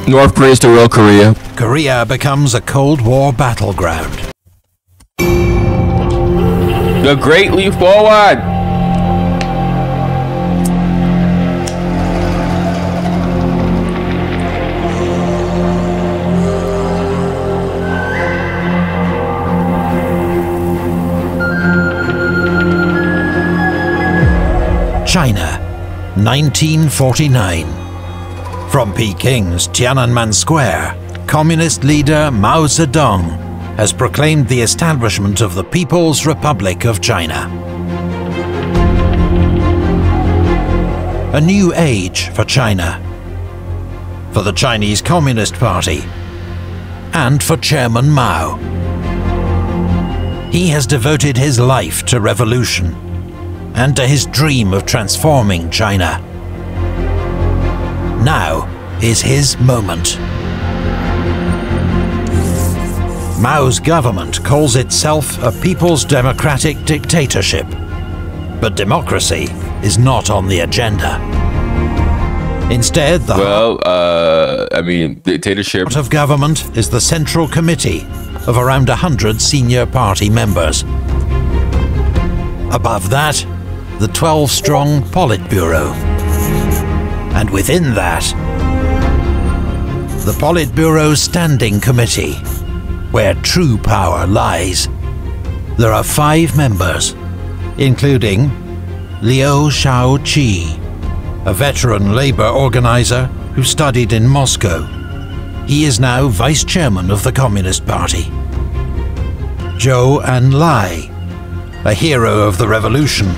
North Korea is the real Korea. Korea becomes a Cold War battleground. The Great Leap Forward! China, 1949. From Peking's Tiananmen Square, Communist leader Mao Zedong has proclaimed the establishment of the People's Republic of China. A new age for China, for the Chinese Communist Party, and for Chairman Mao. He has devoted his life to revolution and to his dream of transforming China. Now is his moment. Mao's government calls itself a people's democratic dictatorship, but democracy is not on the agenda. Instead, the dictatorship heart of government is the Central Committee of around 100 senior party members. Above that, the 12-strong Politburo. And within that, the Politburo's Standing Committee, where true power lies. There are 5 members, including Liu Shaoqi, a veteran labor organizer who studied in Moscow. He is now vice chairman of the Communist Party. Zhou Enlai, a hero of the revolution,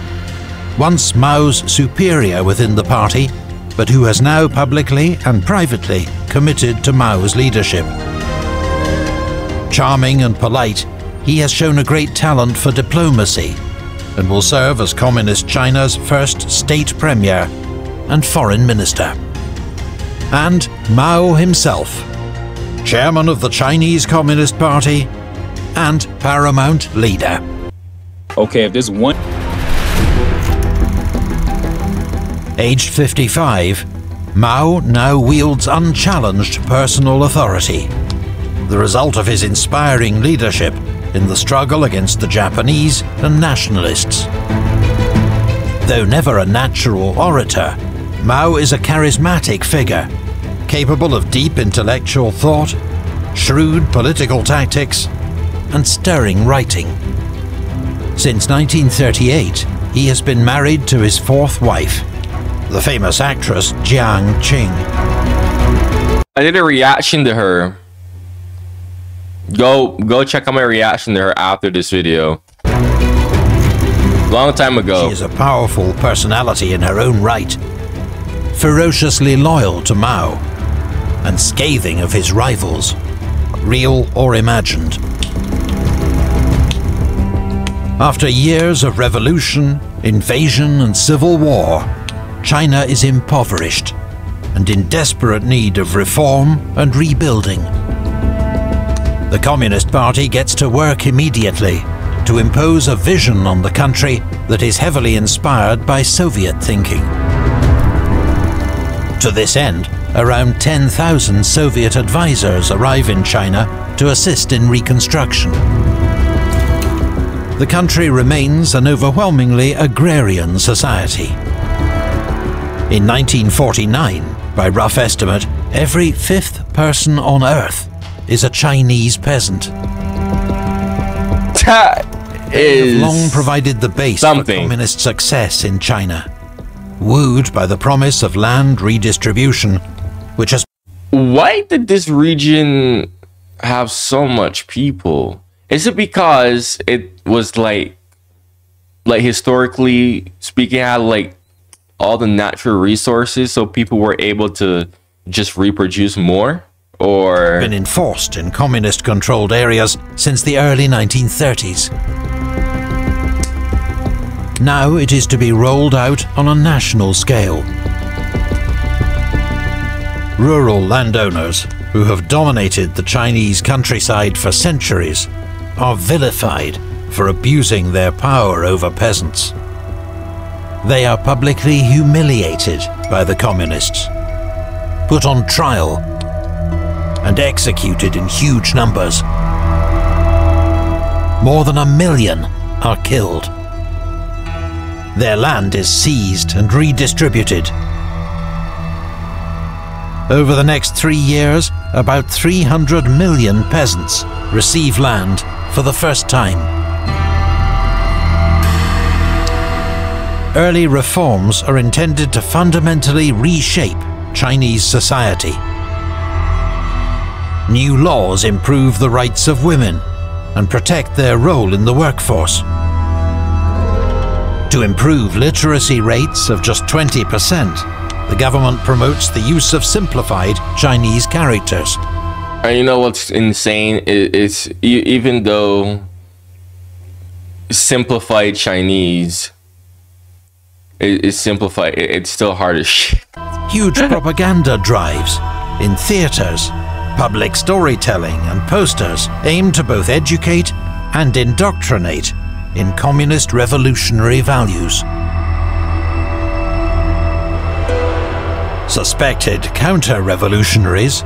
once Mao's superior within the party, but who has now publicly and privately committed to Mao's leadership. Charming and polite, he has shown a great talent for diplomacy and will serve as Communist China's first state premier and foreign minister. And Mao himself, chairman of the Chinese Communist Party and paramount leader. Okay, if there's one... Aged 55, Mao now wields unchallenged personal authority, the result of his inspiring leadership in the struggle against the Japanese and nationalists. Though never a natural orator, Mao is a charismatic figure, capable of deep intellectual thought, shrewd political tactics, and stirring writing. Since 1938, he has been married to his 4th wife, the famous actress Jiang Qing. I did a reaction to her. Go check out my reaction to her after this video. Long time ago. She is a powerful personality in her own right, ferociously loyal to Mao, and scathing of his rivals, real or imagined. After years of revolution, invasion, and civil war, China is impoverished and in desperate need of reform and rebuilding. The Communist Party gets to work immediately to impose a vision on the country that is heavily inspired by Soviet thinking. To this end, around 10,000 Soviet advisors arrive in China to assist in reconstruction. The country remains an overwhelmingly agrarian society. In 1949, by rough estimate, every 5th person on Earth is a Chinese peasant. That is have long provided the base for communist success in China, wooed by the promise of land redistribution, which has... Why did this region have so much people? Is it because it was like historically speaking, had like all the natural resources, so people were able to just reproduce more? Or been enforced in communist-controlled areas since the early 1930s. Now it is to be rolled out on a national scale. Rural landowners, who have dominated the Chinese countryside for centuries, are vilified for abusing their power over peasants. They are publicly humiliated by the communists, put on trial, and executed in huge numbers. More than 1 million are killed. Their land is seized and redistributed. Over the next 3 years, about 300 million peasants receive land for the first time. Early reforms are intended to fundamentally reshape Chinese society. New laws improve the rights of women and protect their role in the workforce. To improve literacy rates of just 20%, the government promotes the use of simplified Chinese characters. And you know what's insane? It's even though simplified Chinese is simplified, it's still hard as shit. Huge propaganda drives in theaters, public storytelling and posters aim to both educate and indoctrinate in communist revolutionary values. Suspected counter-revolutionaries,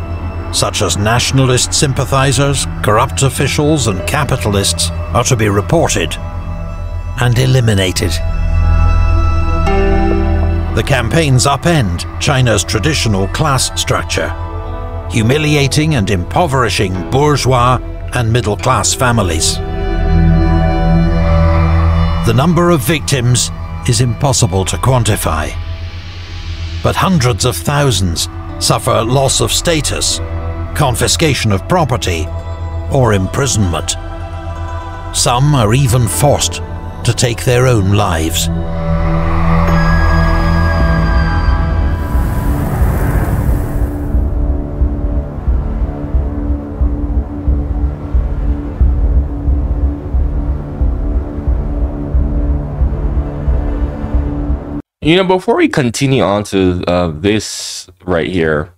such as nationalist sympathizers, corrupt officials and capitalists, are to be reported and eliminated. The campaigns upend China's traditional class structure, humiliating and impoverishing bourgeois and middle-class families. The number of victims is impossible to quantify, but hundreds of thousands suffer loss of status, confiscation of property, or imprisonment. Some are even forced to take their own lives. You know, before we continue on to this right here,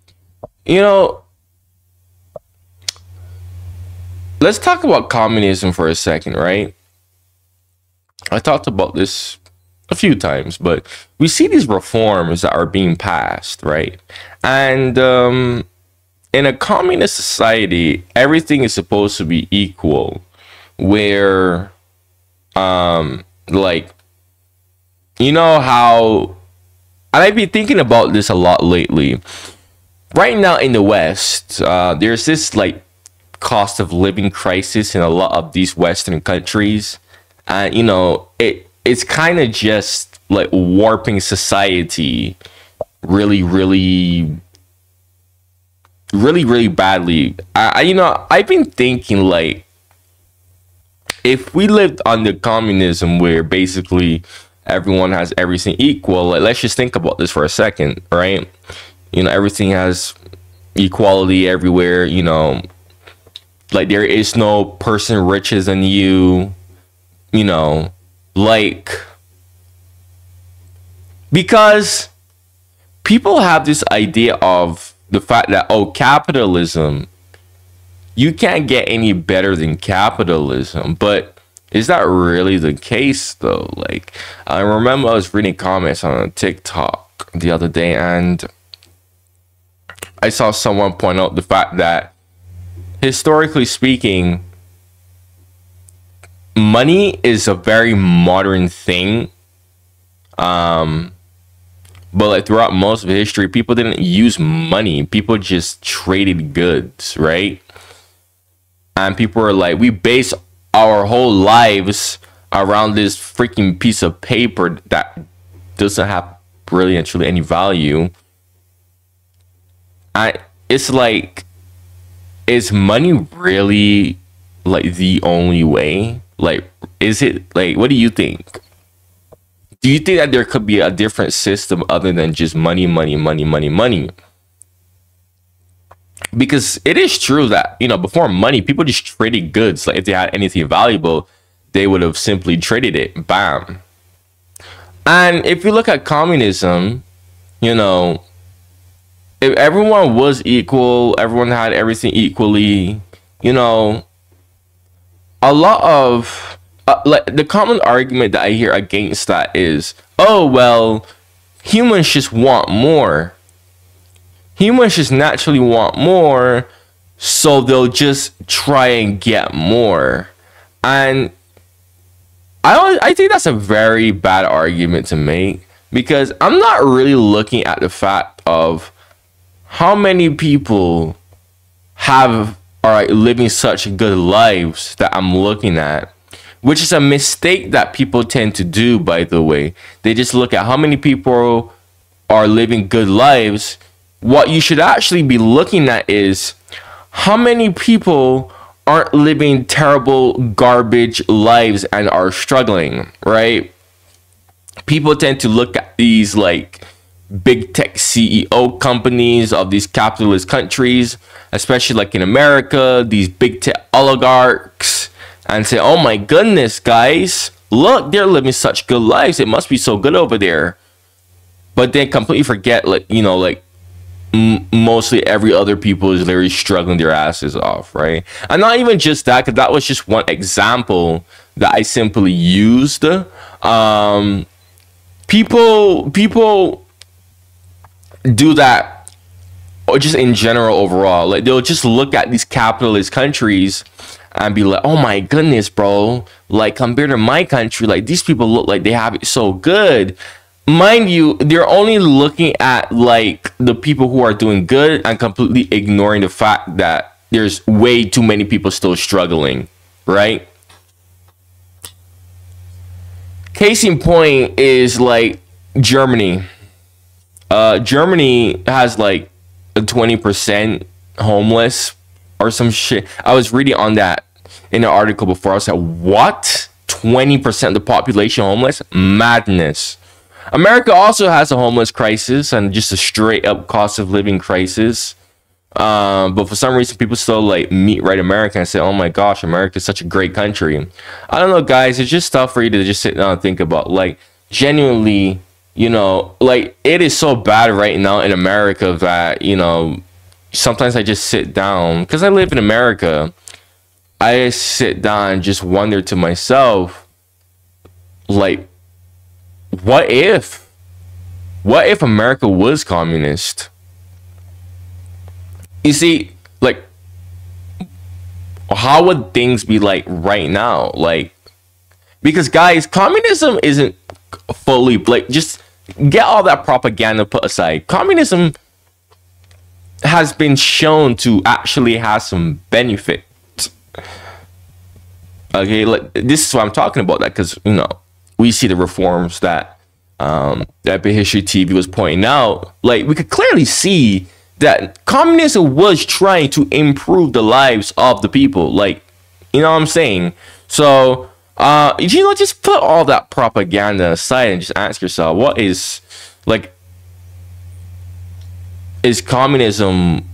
you know, let's talk about communism for a second, right? I talked about this a few times, but we see these reforms that are being passed, right? And in a communist society, everything is supposed to be equal, where, like, you know how, and I've been thinking about this a lot lately. Right now in the West, there's this like cost of living crisis in a lot of these Western countries. And you know, it's kind of just like warping society really badly. You know, I've been thinking, like, if we lived under communism where basically everyone has everything equal, like, let's just think about this for a second, right? You know, everything has equality everywhere, you know, like there is no person richer than you, you know, like, because people have this idea of the fact that, oh, capitalism, you can't get any better than capitalism. But is that really the case though? Like, I remember I was reading comments on TikTok the other day, and I saw someone point out the fact that historically speaking, money is a very modern thing. But like throughout most of history, people didn't use money. People just traded goods, right? And people were like, we base our whole lives around this freaking piece of paper that doesn't have really and truly any value. It's like, is money really like the only way? Like, is it, like, what do you think? Do you think that there could be a different system other than just money? Because it is true that, you know, before money, people just traded goods. Like, if they had anything valuable, they would have simply traded it. Bam. And if you look at communism, you know, if everyone was equal, everyone had everything equally, you know, a lot of like the common argument that I hear against that is, oh, well, humans just want more. Humans just naturally want more, So they'll just try and get more. And I think that's a very bad argument to make, because I'm not really looking at the fact of how many people are living such good lives that I'm looking at, which is a mistake that people tend to do, by the way. They just look at how many people are living good lives. What you should actually be looking at is how many people aren't living terrible garbage lives and are struggling, right? People tend to look at these like big tech CEO companies of these capitalist countries, especially like in America, these big tech oligarchs, and say, oh my goodness, guys, look, they're living such good lives. It must be so good over there. But they completely forget, like, you know, like mostly every other people is literally struggling their asses off, right? And not even just that, because that was just one example that I simply used. People do that, or just in general overall. Like, they'll just look at these capitalist countries and be like, oh my goodness, bro, like compared to my country, like these people look like they have it so good. Mind you, they're only looking at like the people who are doing good and completely ignoring the fact that there's way too many people still struggling, right? Case in point is like Germany. Germany has like a 20% homeless or some shit. I was reading on that in an article before. I was like, what? 20% of the population homeless? Madness. America also has a homeless crisis and just a straight up cost of living crisis. But for some reason, people still like meet right America and say, oh my gosh, America is such a great country. I don't know, guys. It's just stuff for you to just sit down and think about. Like, genuinely, you know, like it is so bad right now in America that, you know, sometimes I just sit down because I live in America. I sit down and just wonder to myself, like, what if America was communist? You see, like, how would things be like right now? Like, because guys, communism isn't fully, like, just get all that propaganda put aside. Communism has been shown to actually have some benefit. Okay, like, this is what I'm talking about, that because, you know, we see the reforms that Epic History TV was pointing out. Like, we could clearly see that communism was trying to improve the lives of the people. Like, you know what I'm saying? So, you know, just put all that propaganda aside and just ask yourself, what is, like, is communism,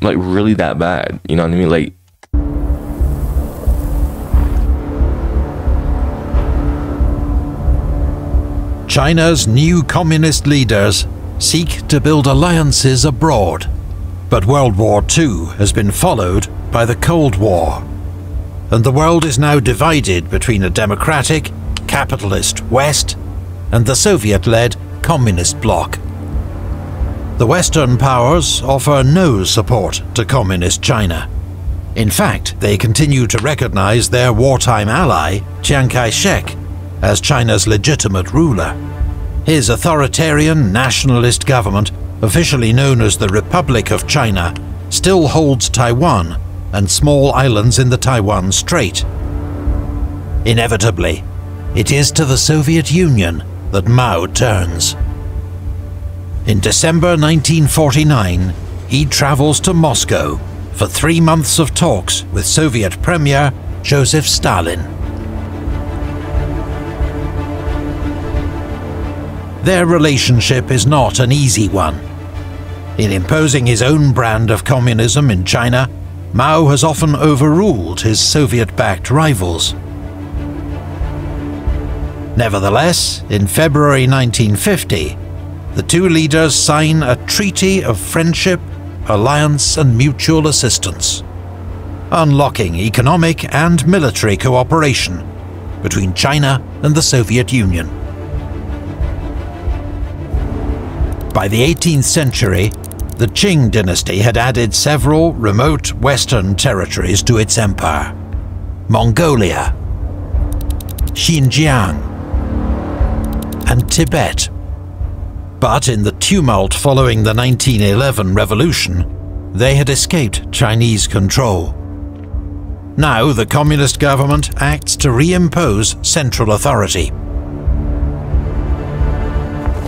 like, really that bad? You know what I mean? Like, China's new communist leaders seek to build alliances abroad, but World War II has been followed by the Cold War, and the world is now divided between a democratic, capitalist West and the Soviet-led communist bloc. The Western powers offer no support to communist China. In fact, they continue to recognize their wartime ally, Chiang Kai-shek, as China's legitimate ruler. His authoritarian nationalist government, officially known as the Republic of China, still holds Taiwan and small islands in the Taiwan Strait. Inevitably, it is to the Soviet Union that Mao turns. In December 1949, he travels to Moscow for 3 months of talks with Soviet Premier Joseph Stalin. Their relationship is not an easy one. In imposing his own brand of communism in China, Mao has often overruled his Soviet-backed rivals. Nevertheless, in February 1950, the two leaders sign a treaty of friendship, alliance and mutual assistance, unlocking economic and military cooperation between China and the Soviet Union. By the 18th century, the Qing dynasty had added several remote western territories to its empire: Mongolia, Xinjiang, and Tibet. But in the tumult following the 1911 revolution, they had escaped Chinese control. Now the communist government acts to reimpose central authority.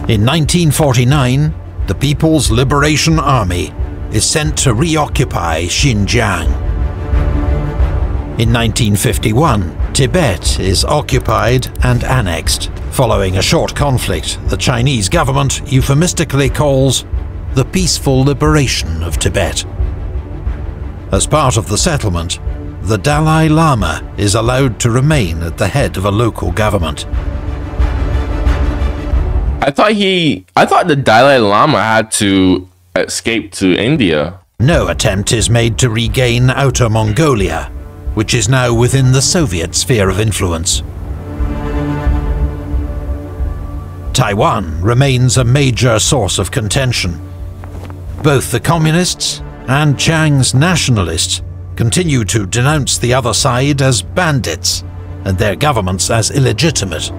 In 1949, the People's Liberation Army is sent to reoccupy Xinjiang. In 1951, Tibet is occupied and annexed, following a short conflict the Chinese government euphemistically calls the peaceful liberation of Tibet. As part of the settlement, the Dalai Lama is allowed to remain at the head of a local government. I thought the Dalai Lama had to escape to India. No attempt is made to regain Outer Mongolia, which is now within the Soviet sphere of influence. Taiwan remains a major source of contention. Both the communists and Chiang's nationalists continue to denounce the other side as bandits and their governments as illegitimate.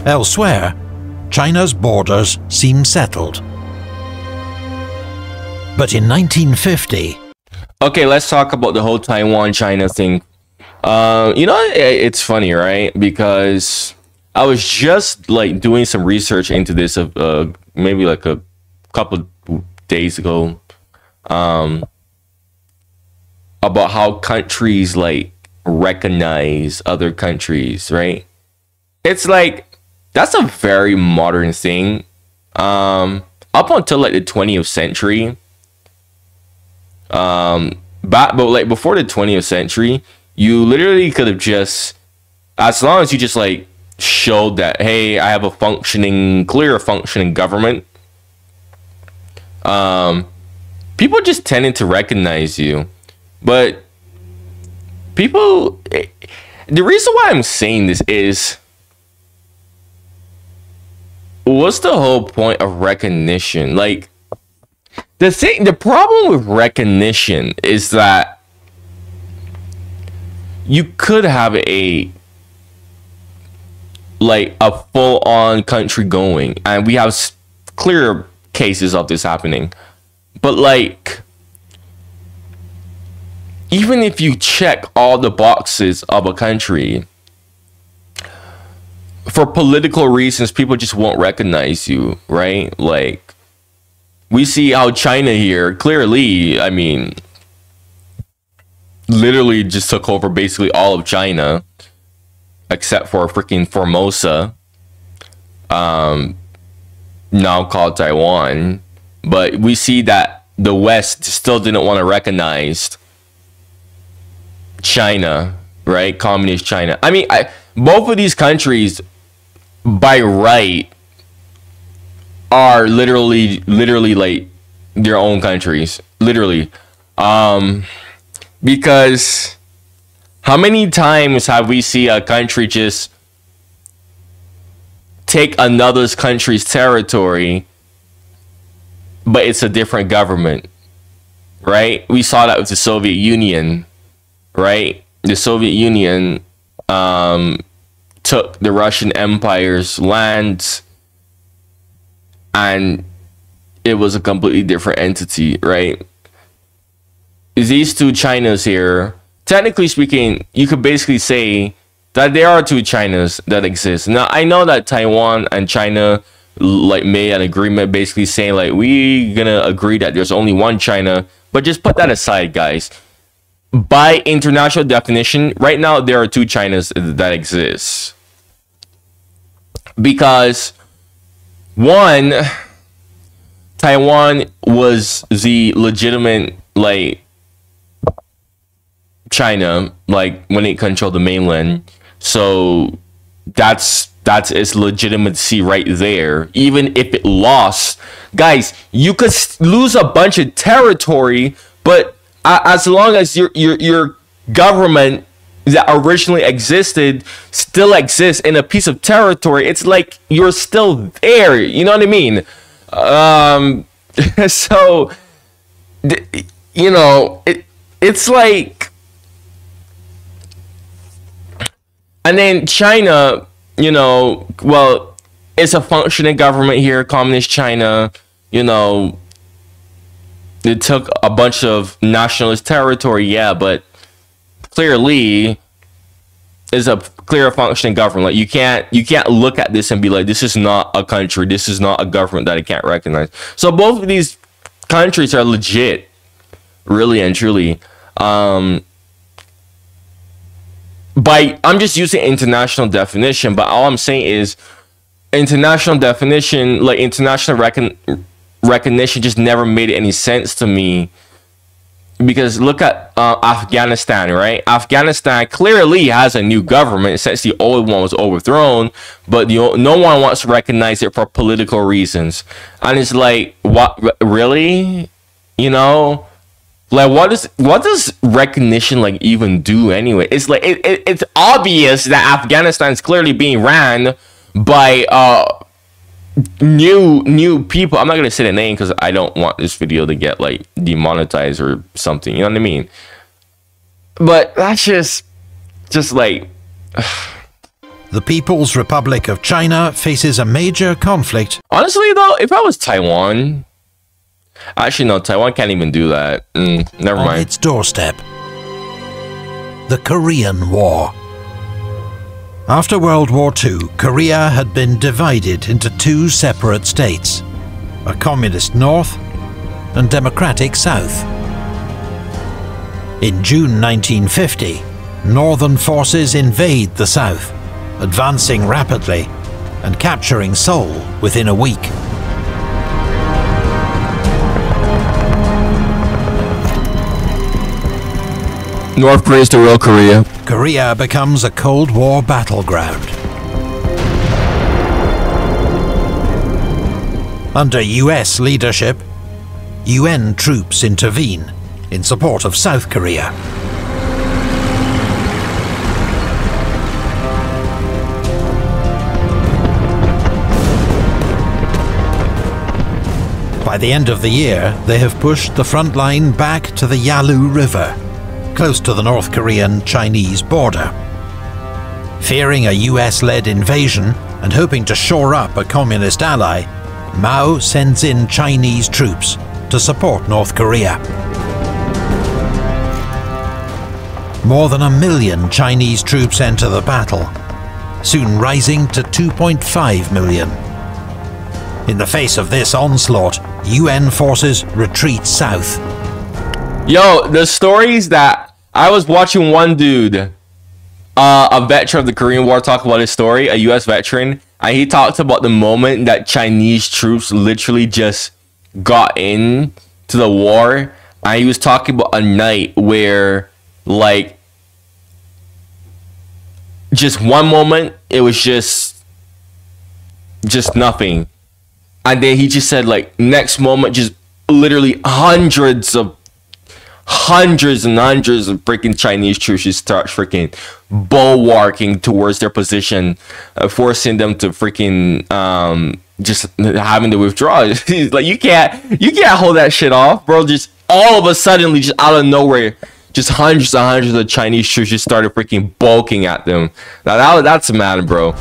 Elsewhere, China's borders seem settled. But in 1950... Okay, let's talk about the whole Taiwan-China thing. You know, it's funny, right? Because I was just like doing some research into this maybe like a couple days ago, about how countries like recognize other countries, right? It's like, that's a very modern thing. Up until like the 20th century, but like before the 20th century, you literally could have just, as long as you just like showed that, hey, I have a clear functioning government, people just tended to recognize you. But people, the reason why I'm saying this is, what's the whole point of recognition? Like, the problem with recognition is that you could have a full-on country going, and we have clear cases of this happening. But like, even if you check all the boxes of a country, for political reasons, people just won't recognize you, right? Like, we see how China here, clearly, I mean, literally just took over basically all of China, except for freaking Formosa, now called Taiwan. But we see that the West still didn't want to recognize China, right? Communist China. I mean, both of these countries, by right, are literally like their own countries, literally. Because how many times have we seen a country just take another country's territory, but it's a different government, right? We saw that with the Soviet Union, right? The Soviet Union took the Russian Empire's lands, and it was a completely different entity, right? These two Chinas here, technically speaking, you could basically say that there are two Chinas that exist. Now, I know that Taiwan and China like made an agreement basically saying like, we gonna agree that there's only one China, but just put that aside, guys. By international definition, right now there are two Chinas that exist. Because one, Taiwan was the legitimate like China, like when it controlled the mainland. So that's its legitimacy right there. Even if it lost, guys, you could lose a bunch of territory, but as long as your government that originally existed still exists in a piece of territory, it's like you're still there. You know what I mean? So, you know, it's like, and then China, you know, well, it's a functioning government here, communist China, you know, it took a bunch of nationalist territory, yeah, but clearly is a clear functioning government. Like you can't look at this and be like, this is not a country, this is not a government that I can't recognize. So both of these countries are legit, really and truly. I'm just using international definition, but all I'm saying is international definition, like international recognition just never made any sense to me. Because look at Afghanistan, right? Afghanistan clearly has a new government since the old one was overthrown, but no one wants to recognize it for political reasons. And it's like, what, really? You know, like what does recognition like even do anyway? It's like it's obvious that Afghanistan is clearly being ran by new people. I'm not gonna say the name because I don't want this video to get like demonetized or something, you know what I mean? But that's just like The People's Republic of China faces a major conflict. Honestly though, if I was Taiwan, actually no, Taiwan can't even do that. Never On mind. its doorstep, the Korean War. After World War II, Korea had been divided into two separate states, a communist north and democratic south. In June 1950, northern forces invade the south, advancing rapidly and capturing Seoul within a week. North Korea is the real Korea. Korea becomes a Cold War battleground. Under US leadership, UN troops intervene in support of South Korea. By the end of the year, they have pushed the front line back to the Yalu River, close to the North Korean-Chinese border. Fearing a US-led invasion and hoping to shore up a communist ally, Mao sends in Chinese troops to support North Korea. More than 1 million Chinese troops enter the battle, soon rising to 2.5 million. In the face of this onslaught, UN forces retreat south. Yo, the stories that I was watching one dude, a veteran of the Korean War, talk about his story, a US veteran, and he talked about the moment that Chinese troops literally just got in to the war, and he was talking about a night where, like, just one moment, it was just nothing. And then he just said, like, next moment, just literally hundreds and hundreds of freaking Chinese troops just start freaking bulwarking towards their position, forcing them to freaking just having to withdraw. Like you can't hold that shit off, bro. Just all of a sudden, just out of nowhere, just hundreds and hundreds of Chinese troops just started freaking bulking at them. Now that's mad, bro.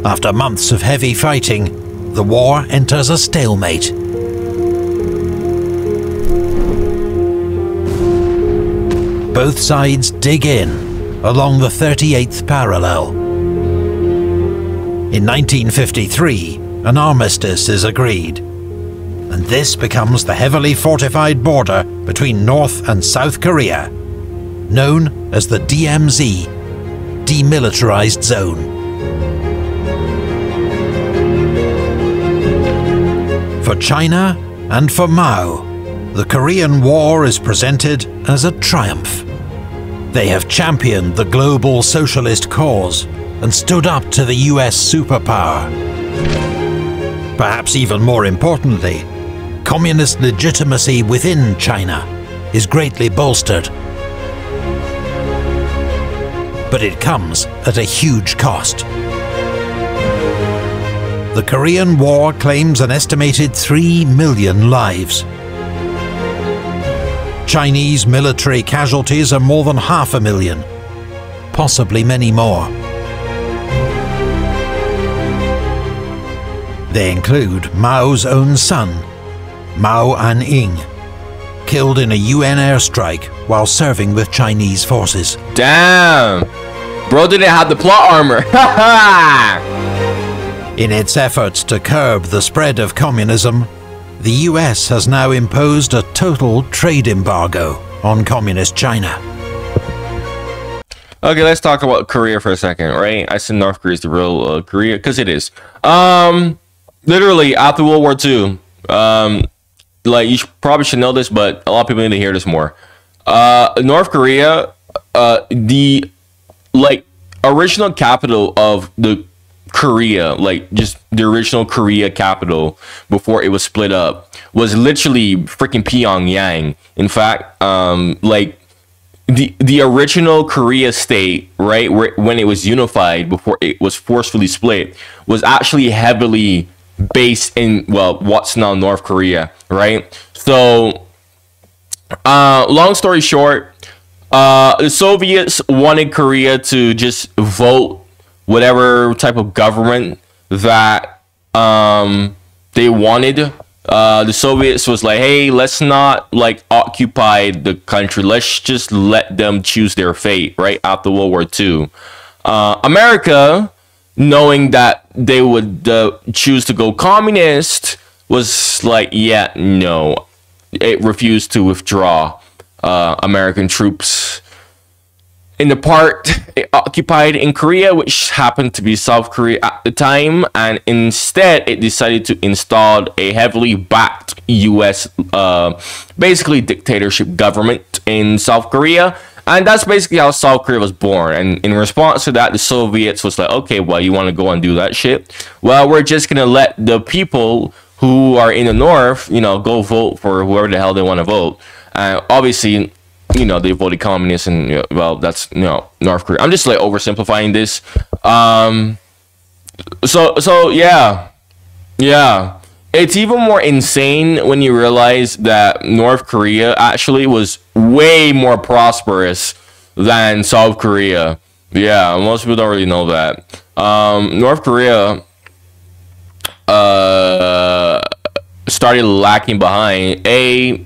After months of heavy fighting, the war enters a stalemate. Both sides dig in along the 38th parallel. In 1953, an armistice is agreed, and this becomes the heavily fortified border between North and South Korea, known as the DMZ, Demilitarized Zone. For China and for Mao, the Korean War is presented as a triumph. They have championed the global socialist cause and stood up to the US superpower. Perhaps even more importantly, communist legitimacy within China is greatly bolstered. But it comes at a huge cost. The Korean War claims an estimated 3 million lives. Chinese military casualties are more than 500,000, possibly many more. They include Mao's own son, Mao An-ing, killed in a UN airstrike while serving with Chinese forces. Damn! Bro didn't have the plot armor. In its efforts to curb the spread of communism, the US has now imposed a total trade embargo on communist China. Okay, let's talk about Korea for a second, right? I said North Korea is the real Korea, because it is. Literally, after World War II, like, you probably should know this, but a lot of people need to hear this more. North Korea, the, like, original capital of the Korea, like just the original Korea capital before it was split up, was literally freaking Pyongyang. In fact, like the original Korea state, right, when it was unified before it was forcefully split, was actually heavily based in, well, what's now North Korea, right? So, long story short, the Soviets wanted Korea to just vote whatever type of government that they wanted. The Soviets was like, hey, let's not like occupy the country. Let's just let them choose their fate, right? After World War II. America, knowing that they would choose to go communist, was like, yeah, no. It refused to withdraw American troops in the part it occupied in Korea, which happened to be South Korea at the time, and instead it decided to install a heavily backed US basically dictatorship government in South Korea. And that's basically how South Korea was born. And in response to that, the Soviets was like, okay, well, you want to go and do that shit? Well, we're just gonna let the people who are in the north, you know, go vote for whoever the hell they want to vote. And obviously, you know, they voted communist, and you know, well, that's, you know, North Korea. I'm just like oversimplifying this. So yeah, it's even more insane when you realize that North Korea actually was way more prosperous than South Korea. Yeah, most people don't really know that. North Korea started lacking behind,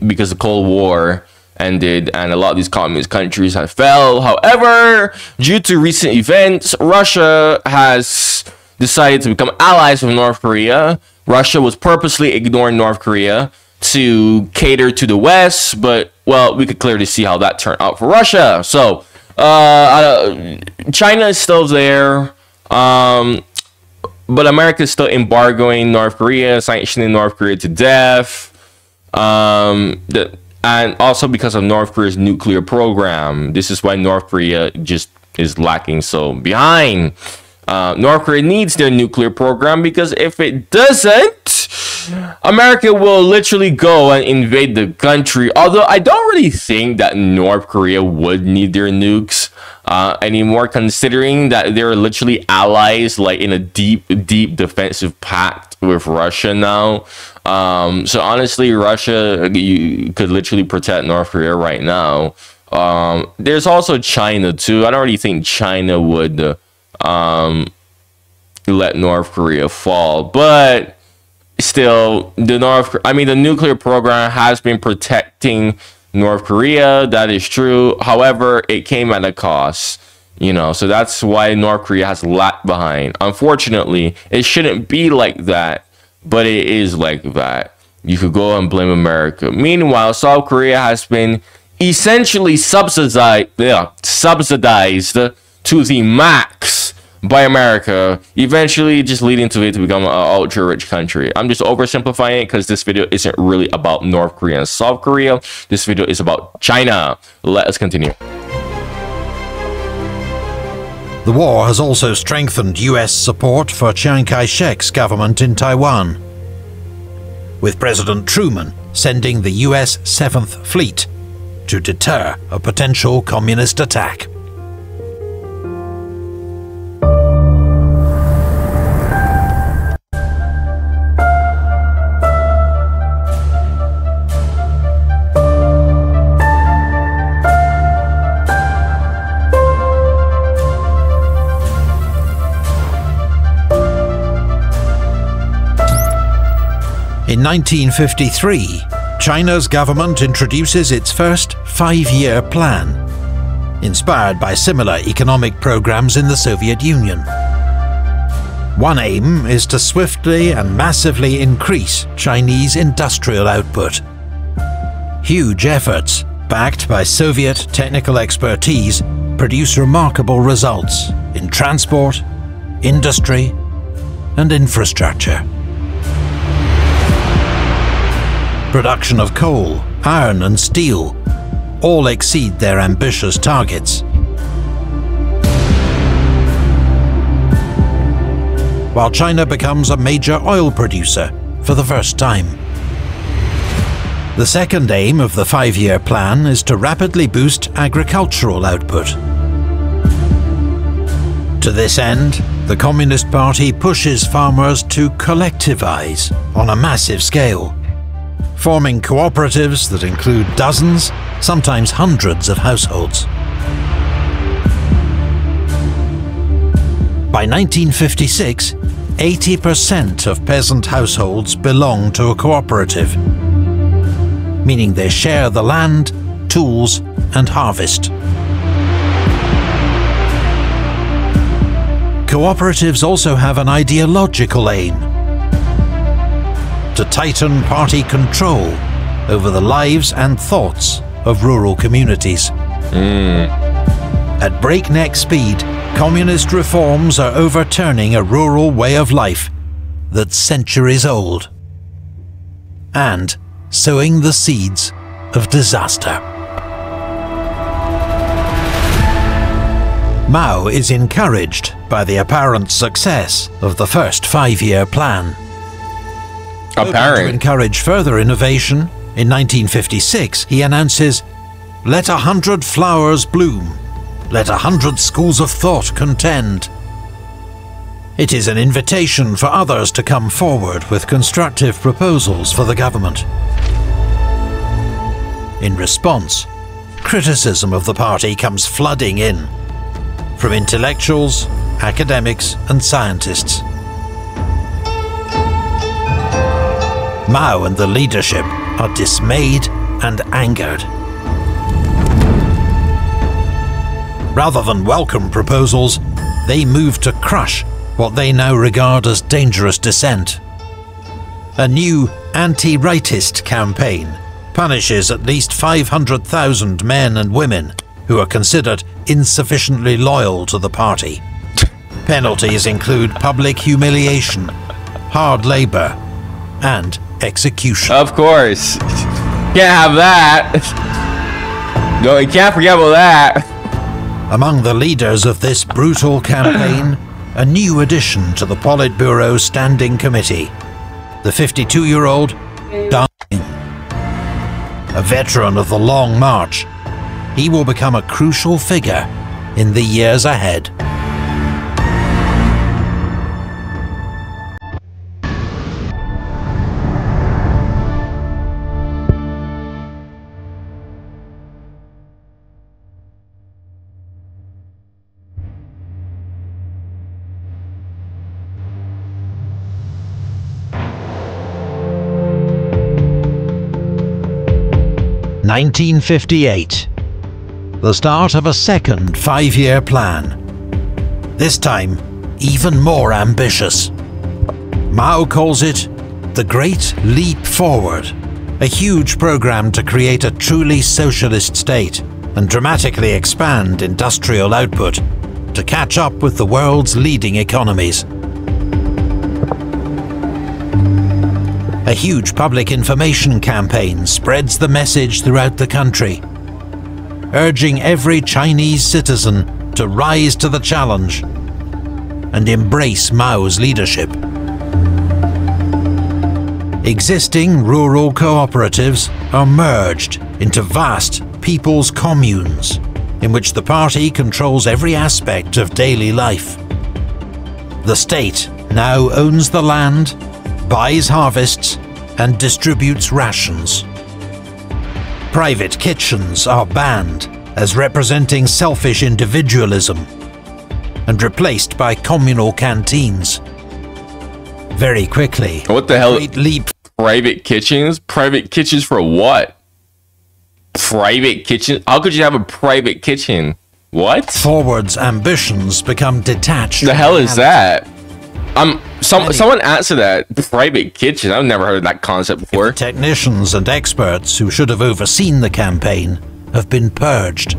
because the Cold War ended and a lot of these communist countries have fell. However, due to recent events, Russia has decided to become allies with North Korea. Russia was purposely ignoring North Korea to cater to the West, but, well, we could clearly see how that turned out for Russia. So, China is still there, but America is still embargoing North Korea, sanctioning North Korea to death. And also because of North Korea's nuclear program. This is why North Korea just is lacking so behind. North Korea needs their nuclear program, because if it doesn't, America will literally go and invade the country. Although I don't really think that North Korea would need their nukes anymore, considering that they're literally allies, like in a deep defensive pact with Russia now. So honestly, Russia, you could literally protect North Korea right now. There's also China too. I don't really think China would let North Korea fall, but still, the nuclear program has been protecting North Korea. That is true. However, it came at a cost, you know, so that's why North Korea has lagged behind. Unfortunately, it shouldn't be like that, but it is like that. You could go and blame America. Meanwhile, South Korea has been essentially subsidized to the max by America, eventually just leading to it to become an ultra-rich country. I'm just oversimplifying it because this video isn't really about North Korea and South Korea. This video is about China. Let us continue. The war has also strengthened US support for Chiang Kai-shek's government in Taiwan, with President Truman sending the US 7th Fleet to deter a potential communist attack. 1953, China's government introduces its first 5-year plan, inspired by similar economic programs in the Soviet Union. One aim is to swiftly and massively increase Chinese industrial output. Huge efforts, backed by Soviet technical expertise, produce remarkable results in transport, industry, and infrastructure. Production of coal, iron and steel all exceed their ambitious targets. While China becomes a major oil producer for the first time. The second aim of the 5-year plan is to rapidly boost agricultural output. To this end, the Communist Party pushes farmers to collectivize on a massive scale, forming cooperatives that include dozens, sometimes hundreds of households. By 1956, 80% of peasant households belong to a cooperative, meaning they share the land, tools, and harvest. Cooperatives also have an ideological aim: to tighten party control over the lives and thoughts of rural communities. At breakneck speed, communist reforms are overturning a rural way of life that's centuries old, and sowing the seeds of disaster. Mao is encouraged by the apparent success of the first 5-year plan. Hoping to encourage further innovation, in 1956 he announces, "Let 100 flowers bloom, let 100 schools of thought contend." It is an invitation for others to come forward with constructive proposals for the government. In response, criticism of the party comes flooding in, from intellectuals, academics, and scientists. Mao and the leadership are dismayed and angered. Rather than welcome proposals, they move to crush what they now regard as dangerous dissent. A new anti-rightist campaign punishes at least 500,000 men and women who are considered insufficiently loyal to the party. Penalties include public humiliation, hard labor, and execution. Of course. Can't have that. No, you can't forget about that. Among the leaders of this brutal campaign, a new addition to the Politburo Standing Committee, the 52-year-old Deng. A veteran of the Long March, he will become a crucial figure in the years ahead. (1958). The start of a second 5-year plan. This time, even more ambitious. Mao calls it the Great Leap Forward, a huge program to create a truly socialist state and dramatically expand industrial output to catch up with the world's leading economies. A huge public information campaign spreads the message throughout the country, urging every Chinese citizen to rise to the challenge and embrace Mao's leadership. Existing rural cooperatives are merged into vast people's communes, in which the party controls every aspect of daily life. The state now owns the land, buys harvests, and distributes rations. Private kitchens are banned as representing selfish individualism and replaced by communal canteens. Very quickly, what the hell? Great leap. Private kitchens? Private kitchens for what? Private kitchen? How could you have a private kitchen? What? Forward's ambitions become detached. The hell is that? Someone answer that. Private kitchen. I've never heard of that concept before. Technicians and experts who should have overseen the campaign have been purged.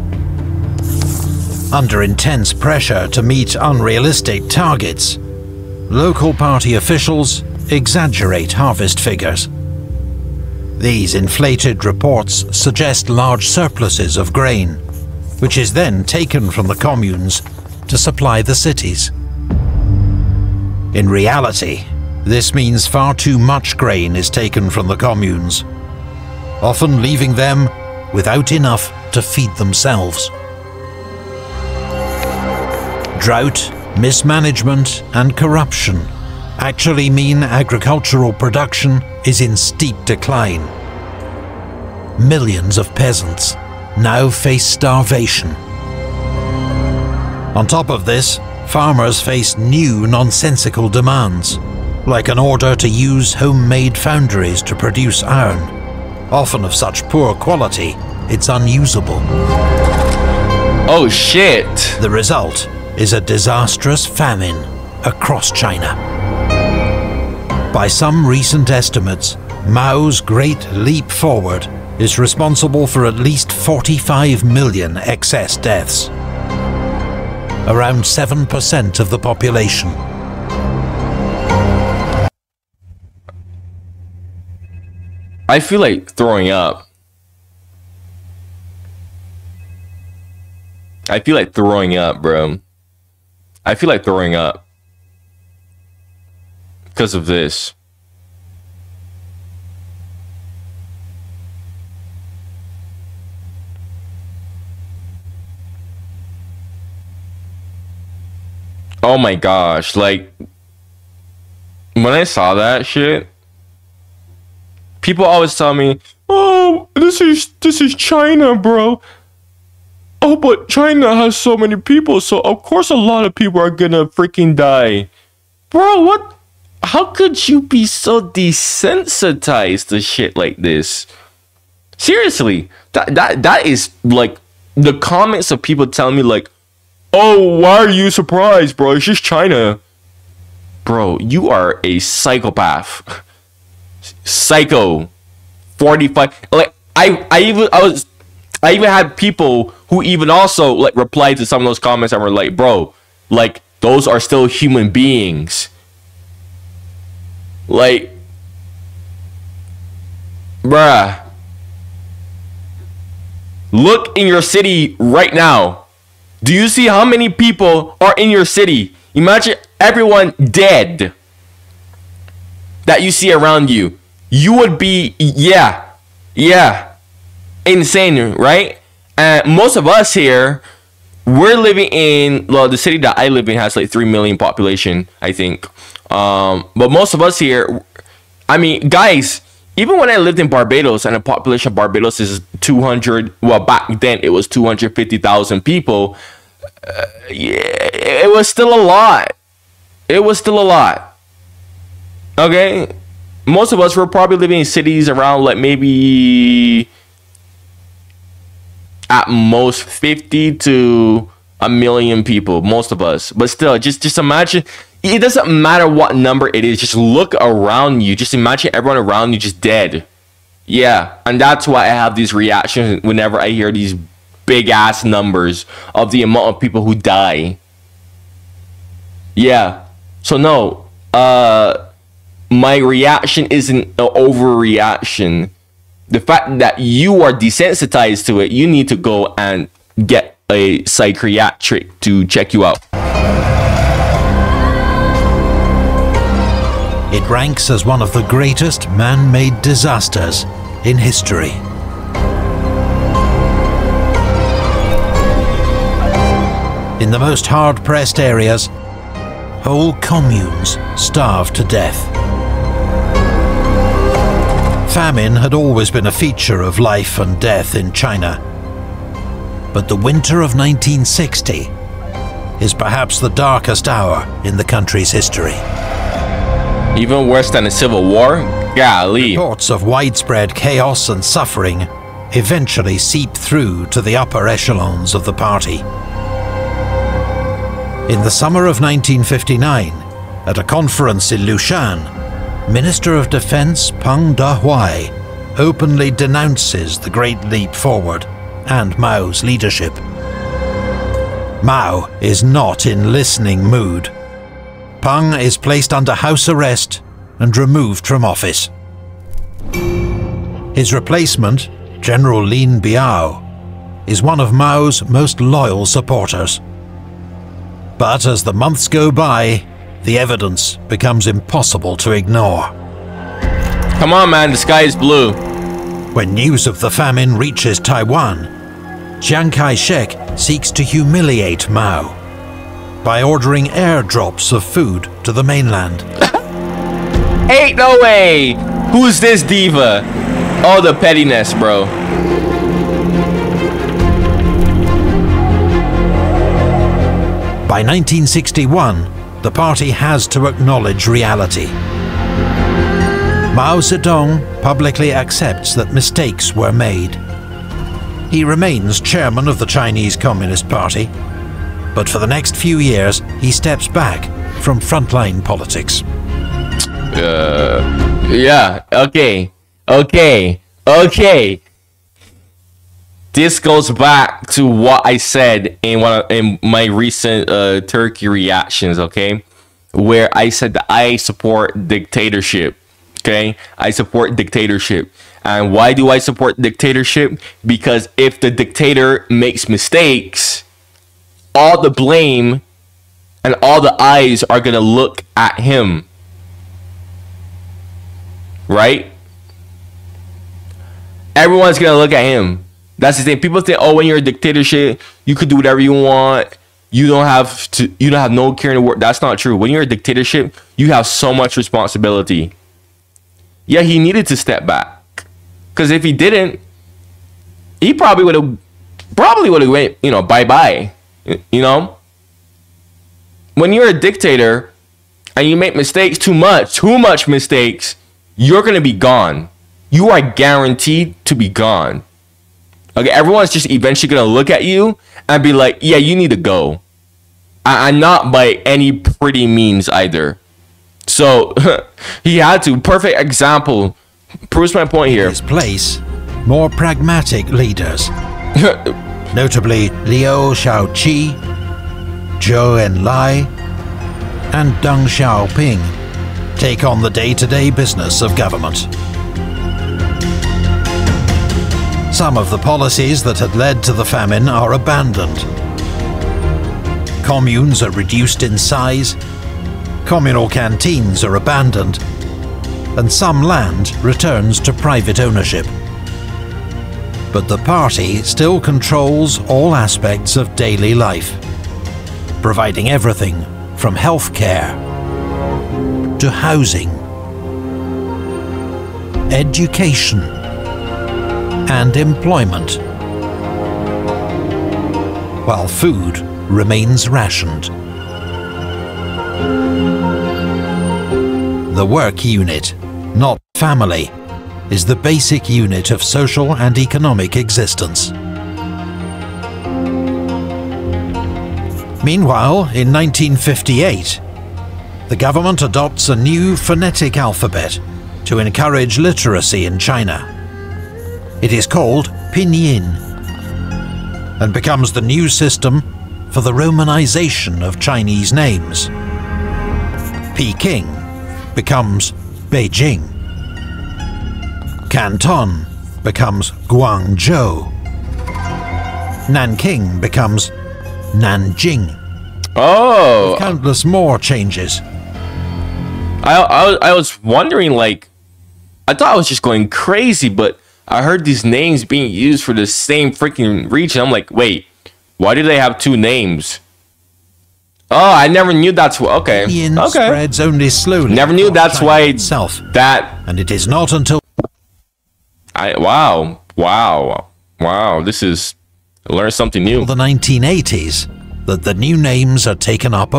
Under intense pressure to meet unrealistic targets, local party officials exaggerate harvest figures. These inflated reports suggest large surpluses of grain, which is then taken from the communes to supply the cities. In reality, this means far too much grain is taken from the communes, often leaving them without enough to feed themselves. Drought, mismanagement, and corruption actually mean agricultural production is in steep decline. Millions of peasants now face starvation. On top of this, farmers face new nonsensical demands, like an order to use homemade foundries to produce iron, often of such poor quality it's unusable. Oh shit! The result is a disastrous famine across China. By some recent estimates, Mao's Great Leap Forward is responsible for at least 45 million excess deaths, around 7% of the population. I feel like throwing up. I feel like throwing up, bro. I feel like throwing up because of this. Oh my gosh, like when I saw that shit, people always tell me, "Oh, this is China, bro. Oh, but China has so many people, so of course a lot of people are gonna freaking die." Bro, what? How could you be so desensitized to shit like this? Seriously, that is like the comments of people telling me like, "Oh, why are you surprised, bro? It's just China." Bro, you are a psychopath. Psycho. 45. Like I even had people who even also like replied to some of those comments and were like, "Bro, like those are still human beings." Like, bruh. Look in your city right now. Do you see how many people are in your city? Imagine everyone dead that you see around you. You would be, yeah, insane, right? And most of us here, we're living in, well, the city that I live in has like 3 million population, I think. But most of us here, I mean, guys, even when I lived in Barbados and the population of Barbados is 200, well, back then it was 250,000 people. Yeah, it was still a lot. It was still a lot. Okay? Most of us were probably living in cities around like maybe at most 50 to a million people, most of us. But still, just imagine, it doesn't matter what number it is, just look around you. Just imagine everyone around you just dead. Yeah, and that's why I have these reactions whenever I hear these big ass numbers of the amount of people who die. Yeah. So no, my reaction isn't an overreaction. The fact that you are desensitized to it, you need to go and get a psychiatric to check you out. It ranks as one of the greatest man-made disasters in history. In the most hard-pressed areas, whole communes starved to death. Famine had always been a feature of life and death in China. But the winter of 1960 is perhaps the darkest hour in the country's history. Even worse than a civil war? Golly. Reports of widespread chaos and suffering eventually seep through to the upper echelons of the party. In the summer of 1959, at a conference in Lushan, Minister of Defense Peng Dehuai openly denounces the Great Leap Forward and Mao's leadership. Mao is not in listening mood. Peng is placed under house arrest and removed from office. His replacement, General Lin Biao, is one of Mao's most loyal supporters. But as the months go by, the evidence becomes impossible to ignore. Come on, man, the sky is blue. When news of the famine reaches Taiwan, Chiang Kai-shek seeks to humiliate Mao by ordering airdrops of food to the mainland. Ain't no way! Who's this diva? Oh, the pettiness, bro. By 1961, the party has to acknowledge reality. Mao Zedong publicly accepts that mistakes were made. He remains chairman of the Chinese Communist Party, but for the next few years he steps back from frontline politics. Yeah, okay. This goes back to what I said in my recent Turkey reactions, okay? Where I said that I support dictatorship, okay? I support dictatorship. And why do I support dictatorship? Because if the dictator makes mistakes, all the blame and all the eyes are gonna look at him. Right? Everyone's gonna look at him. That's the thing. People think, oh, when you're a dictatorship, you could do whatever you want. You don't have no care in the world. That's not true. When you're a dictatorship, you have so much responsibility. Yeah, he needed to step back. Because if he didn't, he probably would have went, bye-bye. You know? When you're a dictator and you make mistakes, too much mistakes, you're going to be gone. You are guaranteed to be gone. Okay, everyone's just eventually going to look at you and be like, yeah, you need to go. And not by any pretty means either. So, he had to. Perfect example. Proves my point here. In his place, more pragmatic leaders, notably Liu Shaoqi, Zhou Enlai, and Deng Xiaoping, take on the day-to-day business of government. Some of the policies that had led to the famine are abandoned. Communes are reduced in size, communal canteens are abandoned, and some land returns to private ownership. But the party still controls all aspects of daily life, providing everything from healthcare to housing, education, and employment, while food remains rationed. The work unit, not family, is the basic unit of social and economic existence. Meanwhile, in 1958, the government adopts a new phonetic alphabet to encourage literacy in China. It is called Pinyin and becomes the new system for the romanization of Chinese names. Peking becomes Beijing. Canton becomes Guangzhou. Nanking becomes Nanjing. Oh, With countless more changes. I was wondering, like, I thought I was just going crazy, but I heard these names being used for the same freaking region. I'm like, wait, why do they have two names? Oh, I never knew that's what. Okay, Pinyin spreads only slowly. Never knew across that's China why itself. And it is not until wow. This is, I learned something new. the 1980s that the new names are taken up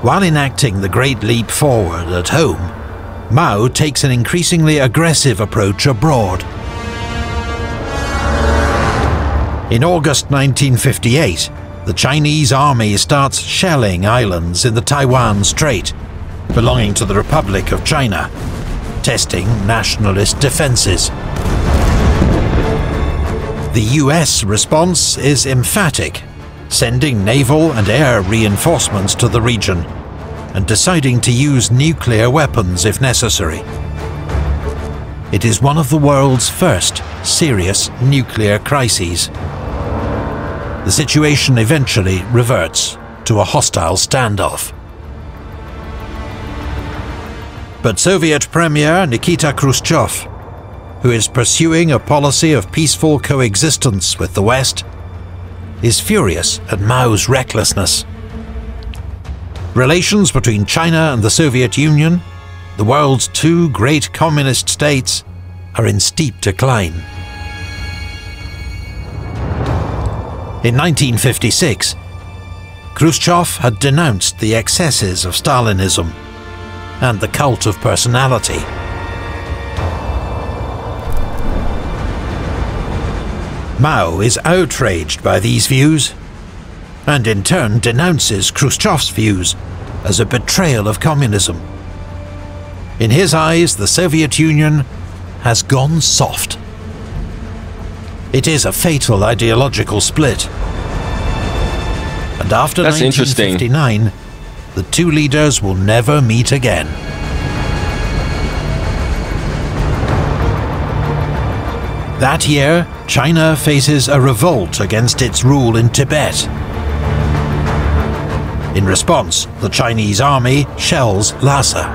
While enacting the Great Leap Forward at home, Mao takes an increasingly aggressive approach abroad. In August 1958, the Chinese army starts shelling islands in the Taiwan Strait, belonging to the Republic of China, testing nationalist defences. The US response is emphatic, sending naval and air reinforcements to the region, and deciding to use nuclear weapons if necessary. It is one of the world's first serious nuclear crises. The situation eventually reverts to a hostile standoff. But Soviet Premier Nikita Khrushchev, who is pursuing a policy of peaceful coexistence with the West, is furious at Mao's recklessness. Relations between China and the Soviet Union, the world's two great communist states, are in steep decline. In 1956, Khrushchev had denounced the excesses of Stalinism and the cult of personality. Mao is outraged by these views, and in turn denounces Khrushchev's views as a betrayal of communism. In his eyes, the Soviet Union has gone soft. It is a fatal ideological split. And after 1959, the two leaders will never meet again. That year, China faces a revolt against its rule in Tibet. In response, the Chinese army shells Lhasa.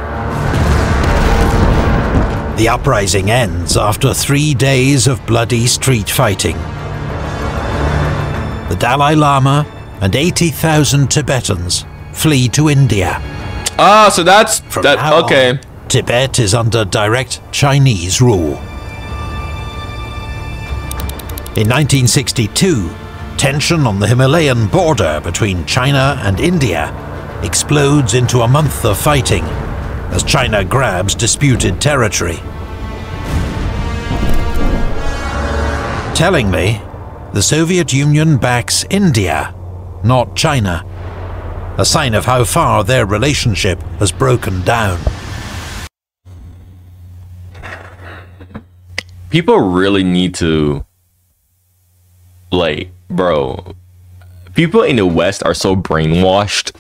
The uprising ends after 3 days of bloody street fighting. The Dalai Lama and 80,000 Tibetans flee to India. Ah, so that's From now okay. on, Tibet is under direct Chinese rule. In 1962, tension on the Himalayan border between China and India explodes into a month of fighting as China grabs disputed territory. Tellingly, the Soviet Union backs India, not China, a sign of how far their relationship has broken down. People really need to, like, bro, people in the West are so brainwashed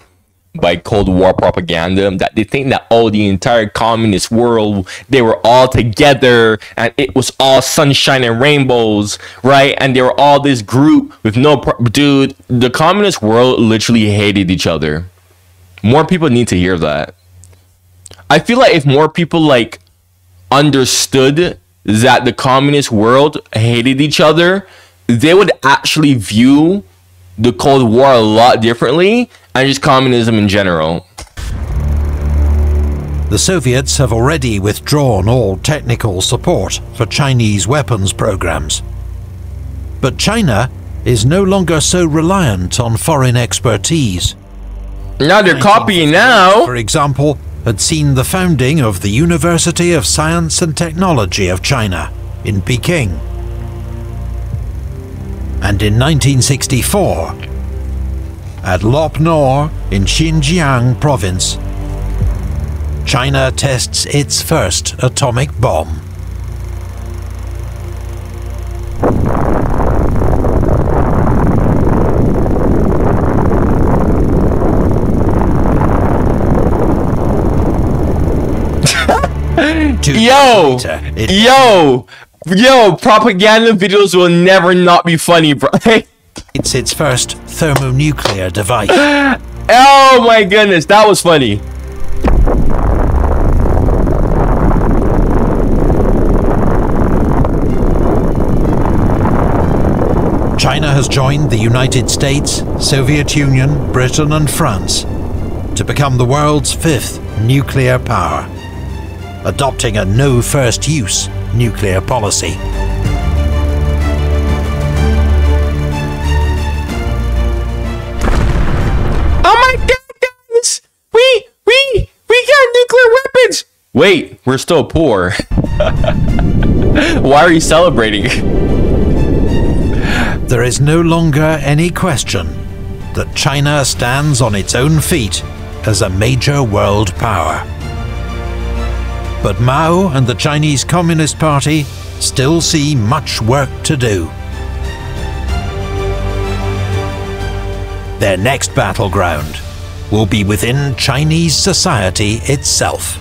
by Cold War propaganda that they think that, oh, the entire communist world, they were all together and it was all sunshine and rainbows, right? And they were all this group with dude, the communist world literally hated each other. More people need to hear that. I feel like if more people like understood that the communist world hated each other, they would actually view the Cold War a lot differently and just communism in general. The Soviets have already withdrawn all technical support for Chinese weapons programs. But China is no longer so reliant on foreign expertise. Now they're copying now. For example, had seen the founding of the University of Science and Technology of China in Peking. And in 1964, at Lop Nor in Xinjiang province, China tests its first atomic bomb. Yo, propaganda videos will never not be funny, bro. It's its first thermonuclear device. Oh my goodness, that was funny. China has joined the United States, Soviet Union, Britain and France to become the world's 5th nuclear power, adopting a no-first-use nuclear policy. Oh my god, guys! We Wait, we're still poor. Why are you celebrating? There is no longer any question that China stands on its own feet as a major world power. But Mao and the Chinese Communist Party still see much work to do. Their next battleground will be within Chinese society itself.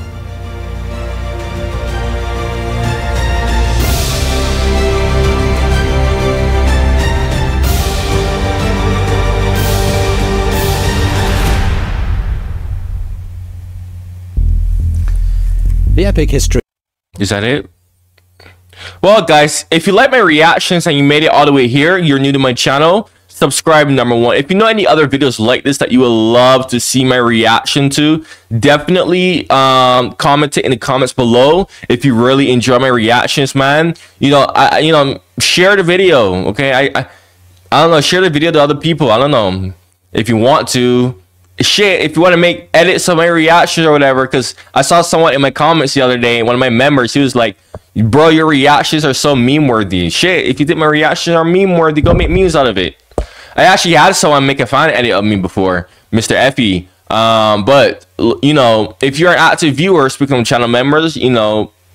The epic history. Is that it? Well, guys, if you like my reactions and you made it all the way here, you're new to my channel, subscribe, number one. If you know any other videos like this that you would love to see my reaction to, definitely comment it in the comments below. If you really enjoy my reactions, man, share the video. Okay, I don't know, share the video to other people. I don't know if you want to. Shit, if you want to make edits of my reactions or whatever, because I saw someone in my comments the other day, one of my members, he was like, bro, your reactions are so meme worthy. Shit, if you think my reactions are meme worthy, go make memes out of it. I actually had someone make a fan edit of me before, Mr. Effie. But if you're an active viewer, speaking of channel members,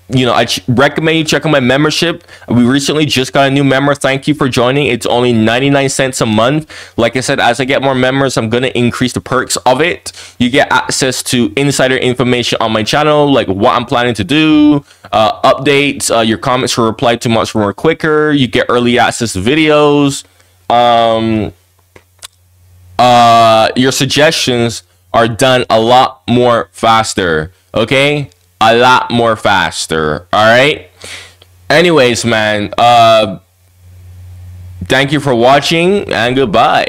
I recommend you check out my membership. We recently just got a new member. Thank you for joining. It's only 99 cents a month. Like I said, as I get more members, I'm going to increase the perks of it. You get access to insider information on my channel, like what I'm planning to do, updates, your comments will reply to much more quicker. You get early access to videos. Your suggestions are done a lot more faster. Okay? A lot more faster. All right. Anyways, man, thank you for watching and goodbye.